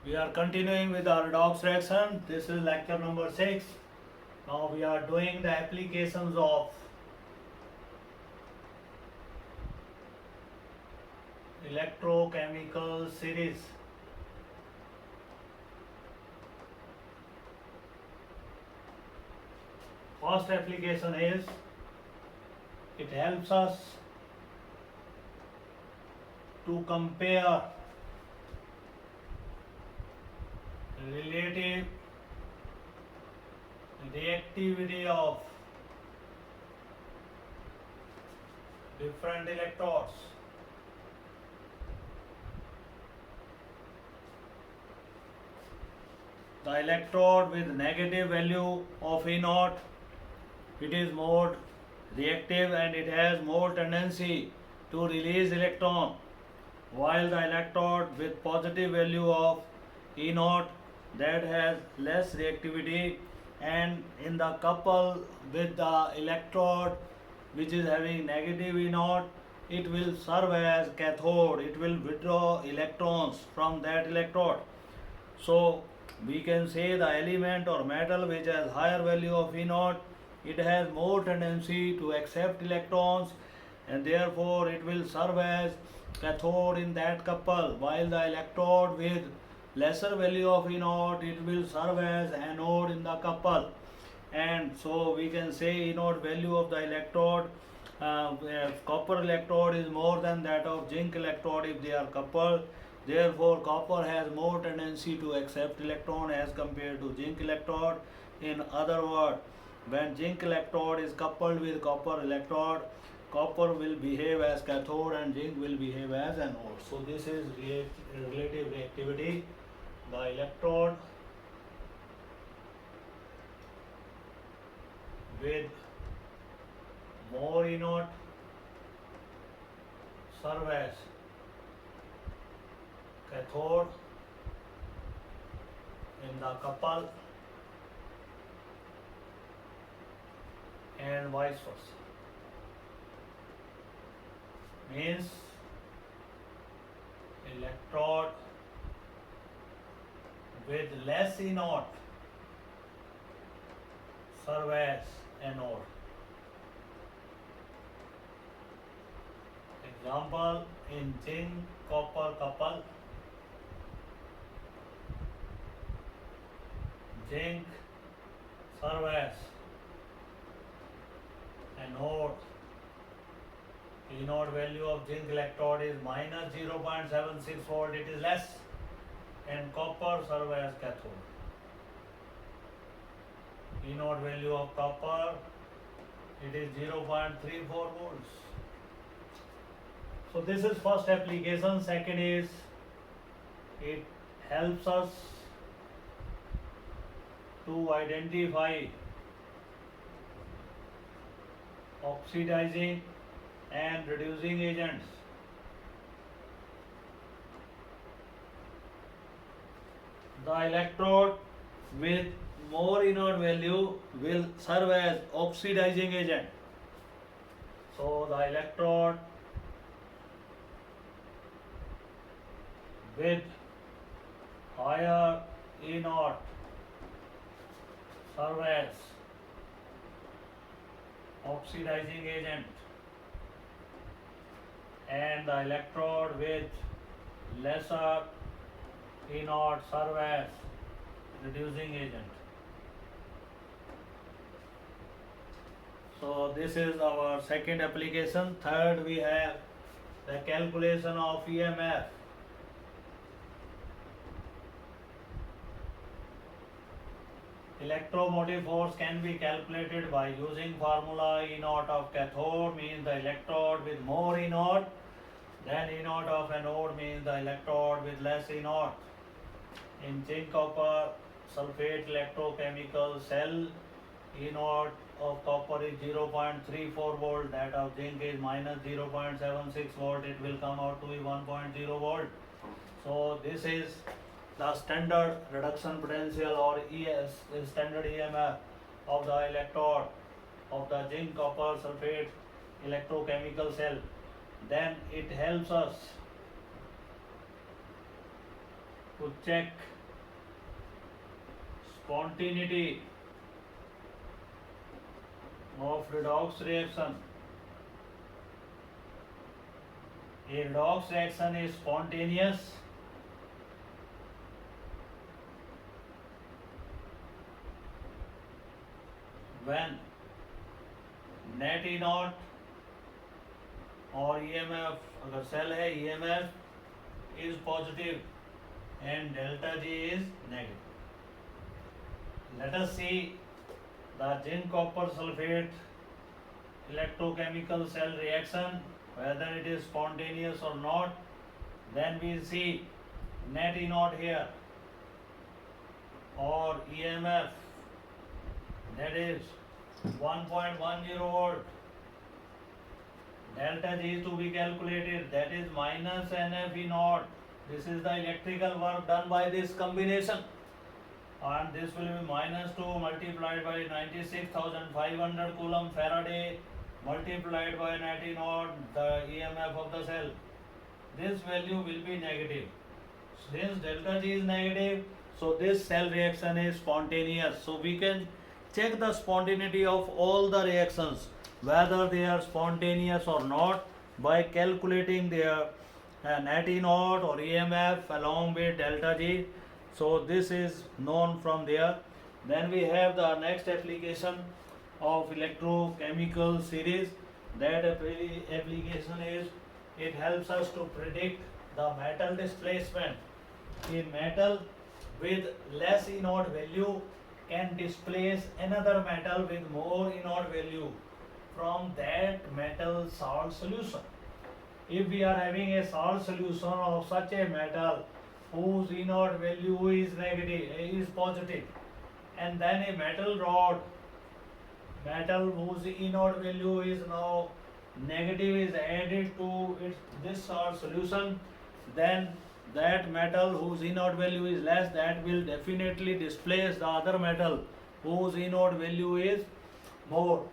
We are continuing with our redox reaction. This is lecture number 6. Now we are doing the applications of electrochemical series. First application is it helps us to compare relative reactivity of different electrodes. The electrode with negative value of E naught, it is more reactive and it has more tendency to release electron, while the electrode with positive value of E naught, that has less reactivity, and in the couple with the electrode which is having negative E naught, it will serve as cathode, it will withdraw electrons from that electrode. So we can say the element or metal which has higher value of E naught, it has more tendency to accept electrons, and therefore it will serve as cathode in that couple, while the electrode with lesser value of E naught, it will serve as anode in the couple. And so we can say E naught value of the electrode, copper electrode is more than that of zinc electrode if they are coupled. Therefore copper has more tendency to accept electron as compared to zinc electrode. In other words, when zinc electrode is coupled with copper electrode, copper will behave as cathode and zinc will behave as anode. So this is relative reactivity. The electrode with more E naught serve as cathode in the couple and vice versa. Means electrode with less E naught serve as anode. Example, in zinc copper couple, zinc serve as anode. E naught value of zinc electrode is minus 0.76 volt, it is less, and copper serve as cathode. E naught value of copper, it is 0.34 volts. So this is first application. Second is it helps us to identify oxidizing and reducing agents. The electrode with more E naught value will serve as oxidizing agent. So the electrode with higher E naught serve as oxidizing agent, and the electrode with lesser E naught serve as reducing agent. So this is our second application. Third, we have the calculation of EMF. Electromotive force can be calculated by using formula E naught of cathode means the electrode with more E naught, then E naught of anode means the electrode with less E naught. In zinc copper sulfate electrochemical cell, E naught of copper is 0.34 volt, that of zinc is minus 0.76 volt, it will come out to be 1.0 volt. So this is the standard reduction potential or standard EMF of the electrode of the zinc copper sulfate electrochemical cell. Then it helps us to check spontaneity of redox reaction. A redox reaction is spontaneous when net E naught और EMF अगर cell है EMF is positive and delta G is negative. Let us see the zinc copper sulfate electrochemical cell reaction, whether it is spontaneous or not. Then we see net E naught here or EMF, that is 1.10 volt. Delta G is to be calculated, that is minus NF E naught. This is the electrical work done by this combination, and this will be minus 2 multiplied by 96,500 coulomb Faraday multiplied by net E naught, the EMF of the cell. This value will be negative. Since delta G is negative, so this cell reaction is spontaneous. So we can check the spontaneity of all the reactions, whether they are spontaneous or not, by calculating their net E naught or EMF along with delta G. So this is known from there. Then we have the next application of electrochemical series. That application is, it helps us to predict the metal displacement. In metal with less E naught value can displace another metal with more E naught value from that metal salt solution. If we are having a salt solution of such a metal whose E naught value is negative, is positive, and then a metal rod, metal whose E naught value is now negative, is added to this salt solution, then that metal whose E naught value is less, that will definitely displace the other metal whose E naught value is more.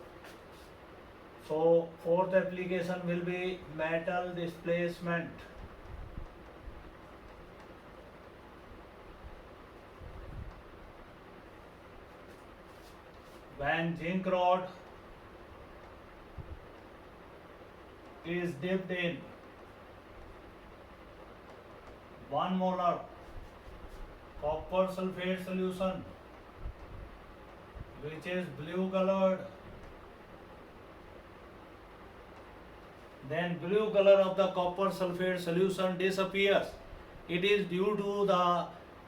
So fourth application will be metal displacement. When zinc rod is dipped in 1 molar copper sulfate solution, which is blue colored, then blue color of the copper sulfate solution disappears. It is due to the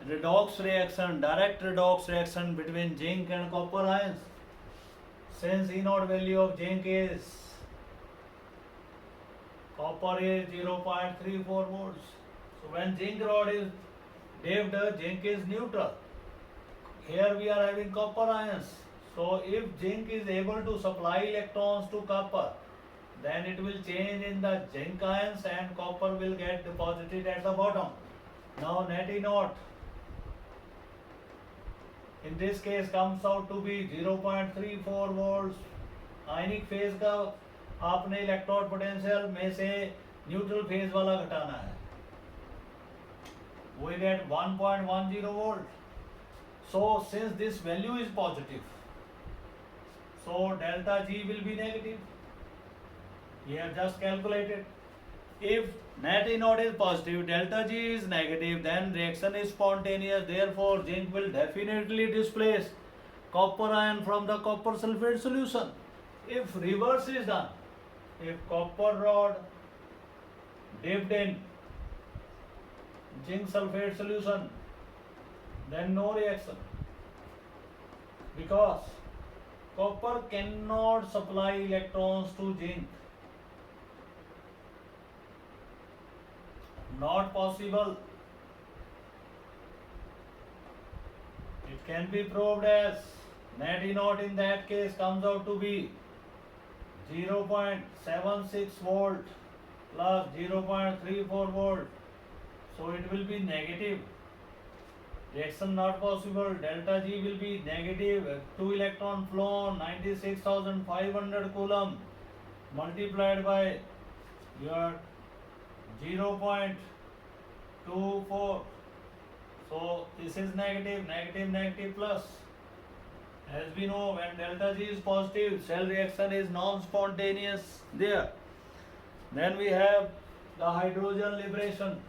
redox reaction, direct redox reaction between zinc and copper ions. Since E naught value of zinc is, copper is 0.34 volts. So when zinc rod is dipped, zinc is neutral. Here we are having copper ions. So if zinc is able to supply electrons to copper, then it will change in the zinc ions and copper will get deposited at the bottom. Now net E naught in this case comes out to be 0.34 volts. Ionic phase का आपने electrode potential में से neutral phase वाला घटाना है. We get 1.10 volt. So since this value is positive, so delta G will be negative. We have just calculated. If net E naught is positive, delta G is negative, then reaction is spontaneous. Therefore, zinc will definitely displace copper ion from the copper sulfate solution. If reverse is done, if copper rod dipped in zinc sulfate solution, then no reaction, because copper cannot supply electrons to zinc. Not possible. It can be proved as net E naught in that case comes out to be 0.76 volt plus 0.34 volt. So it will be negative. Reaction not possible. Delta G will be negative. 2 electron flow 96,500 coulomb multiplied by your 0.24. So this is negative, negative, negative plus. As we know, when delta G is positive, cell reaction is non-spontaneous there. Then we have the hydrogen liberation.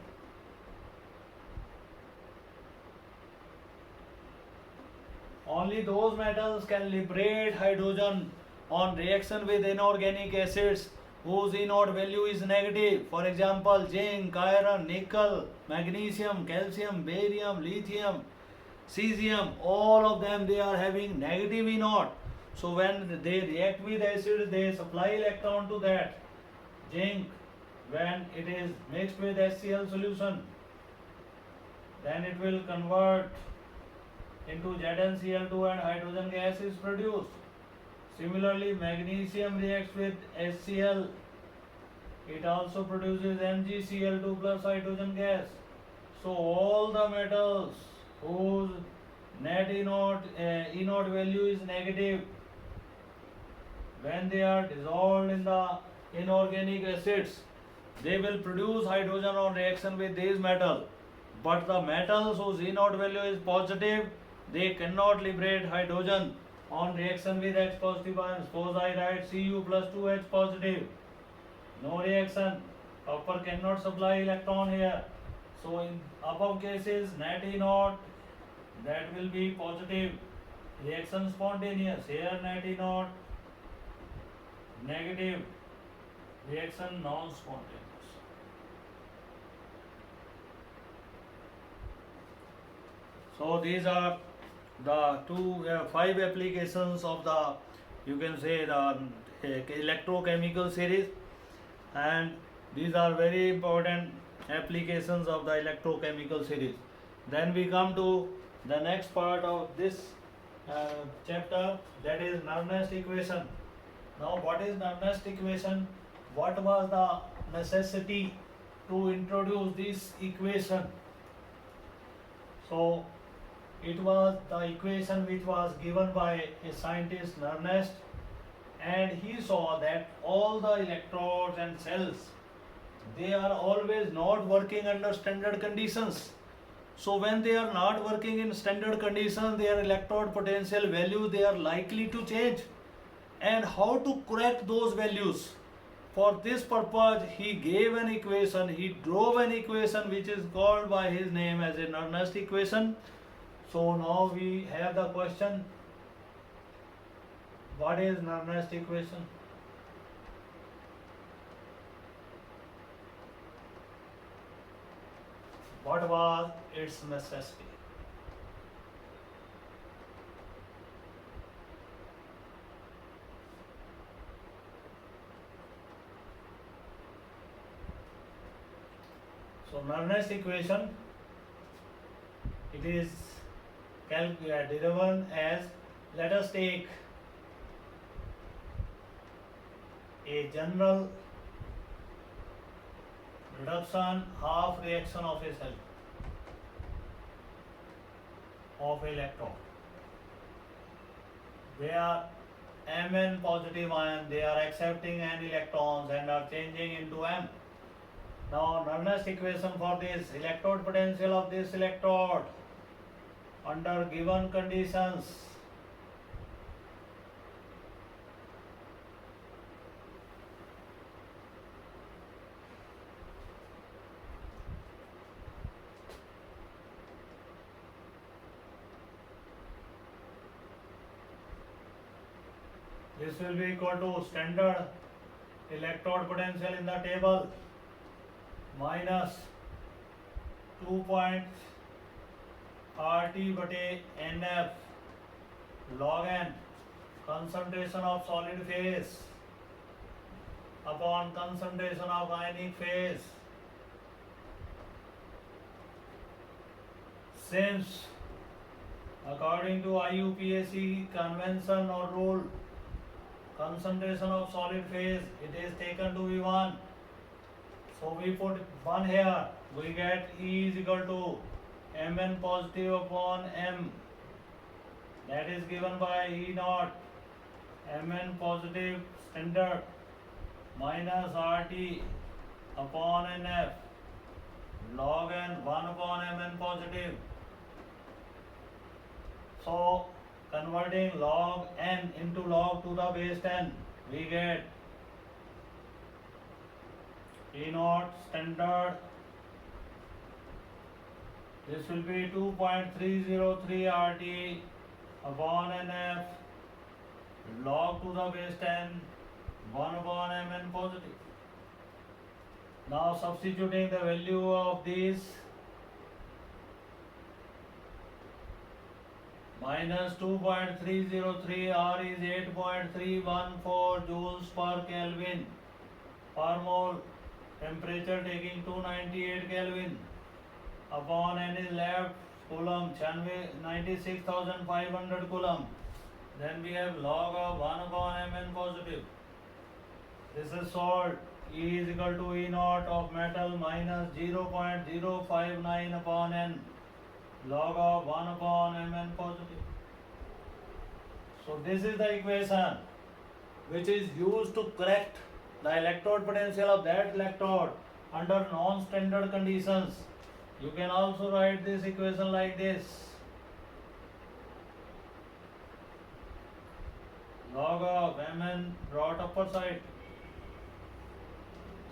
Only those metals can liberate hydrogen on reaction with inorganic acids whose E0 value is negative. For example, zinc, iron, nickel, magnesium, calcium, barium, lithium, cesium, all of them they are having negative E0. So when they react with acid, they supply electron to that zinc. When it is mixed with HCl solution, then it will convert into ZnCl2 and hydrogen gas is produced. Similarly, magnesium reacts with HCl. It also produces MgCl2 plus hydrogen gas. So all the metals whose net E0 value is negative, when they are dissolved in the inorganic acids, they will produce hydrogen on reaction with these metals. But the metals whose E0 value is positive, they cannot liberate hydrogen on reaction with H positive ions. Suppose I write Cu plus 2H positive. No reaction. Copper cannot supply electron here. So in above cases, net E0, that will be positive. Reaction spontaneous. Here net E0, negative. Reaction non-spontaneous. So these are the five applications of the, you can say, the electrochemical series, and these are very important applications of the electrochemical series. Then we come to the next part of this chapter, that is Nernst equation. Now what is Nernst equation? What was the necessity to introduce this equation? So it was the equation which was given by a scientist Nernst, and he saw that all the electrodes and cells, they are always not working under standard conditions. So when they are not working in standard conditions, their electrode potential value, they are likely to change. And how to correct those values? For this purpose, he gave an equation, he drove an equation which is called by his name as a Nernst equation. So now we have the question, what is Nernst equation? What was its necessity? So Nernst equation, it is derived as, let us take a general reduction half reaction of a cell of electron, where Mn positive ion, they are accepting n electrons and are changing into M. Now Nernst equation for this electrode potential of this electrode under given conditions, this will be equal to standard electrode potential in the table minus 2 RT बटे NF log n concentration of solid phase upon concentration of ionic phase. Since according to IUPAC convention or rule, concentration of solid phase, it is taken to be 1. So we put 1 here, we get E is equal to Mn positive upon M, that is given by E naught Mn positive standard minus RT upon NF log n 1 upon Mn positive. So converting log n into log to the base 10, we get E naught standard. This will be 2.303 RT upon NF log to the base 10 1 upon Mn positive. Now substituting the value of these, minus 2.303 R is 8.314 joules per Kelvin per mole, temperature taking 298 Kelvin, upon N is left coulomb 96,500 coulomb. Then we have log of 1 upon Mn positive. This is solved. E is equal to E naught of metal minus 0.059 upon N log of 1 upon Mn positive. So this is the equation which is used to correct the electrode potential of that electrode under non-standard conditions. You can also write this equation like this. Log of Mn brought upper side.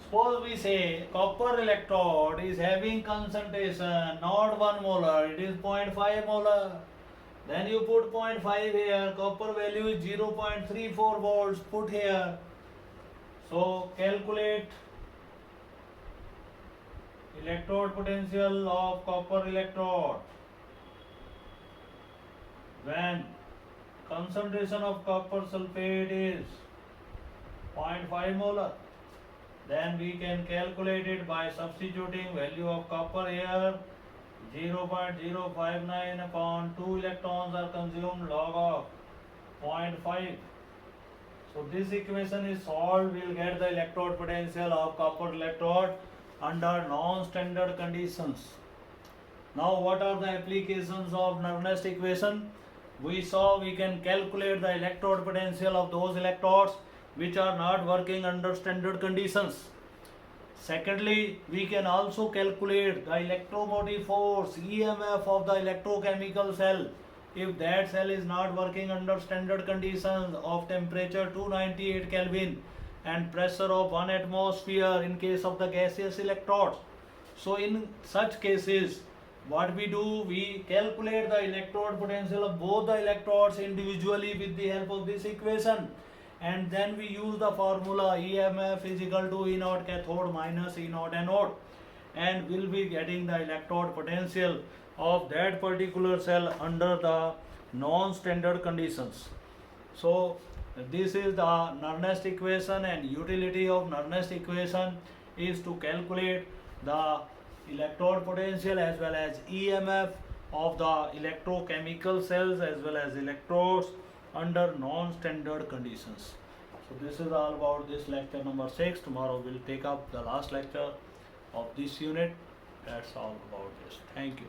Suppose we say copper electrode is having concentration not 1 molar, it is 0.5 molar. Then you put 0.5 here, copper value is 0.34 volts, put here. So calculate electrode potential of copper electrode when concentration of copper sulfate is 0.5 molar. Then we can calculate it by substituting value of copper here, 0.059 upon 2 electrons are consumed log of 0.5. So this equation is solved, we will get the electrode potential of copper electrode under non-standard conditions. Now what are the applications of Nernst equation? We saw we can calculate the electrode potential of those electrodes which are not working under standard conditions. Secondly, we can also calculate the electromotive force EMF of the electrochemical cell if that cell is not working under standard conditions of temperature 298 Kelvin and pressure of 1 atmosphere in case of the gaseous electrodes. So in such cases, what we do, we calculate the electrode potential of both the electrodes individually with the help of this equation, and then we use the formula EMF is equal to E naught cathode minus E naught anode, and we'll be getting the electrode potential of that particular cell under the non-standard conditions. So this is the Nernst equation, and utility of Nernst equation is to calculate the electrode potential as well as EMF of the electrochemical cells as well as electrodes under non-standard conditions. So this is all about this lecture number 6. Tomorrow we'll take up the last lecture of this unit. That's all about this. Thank you.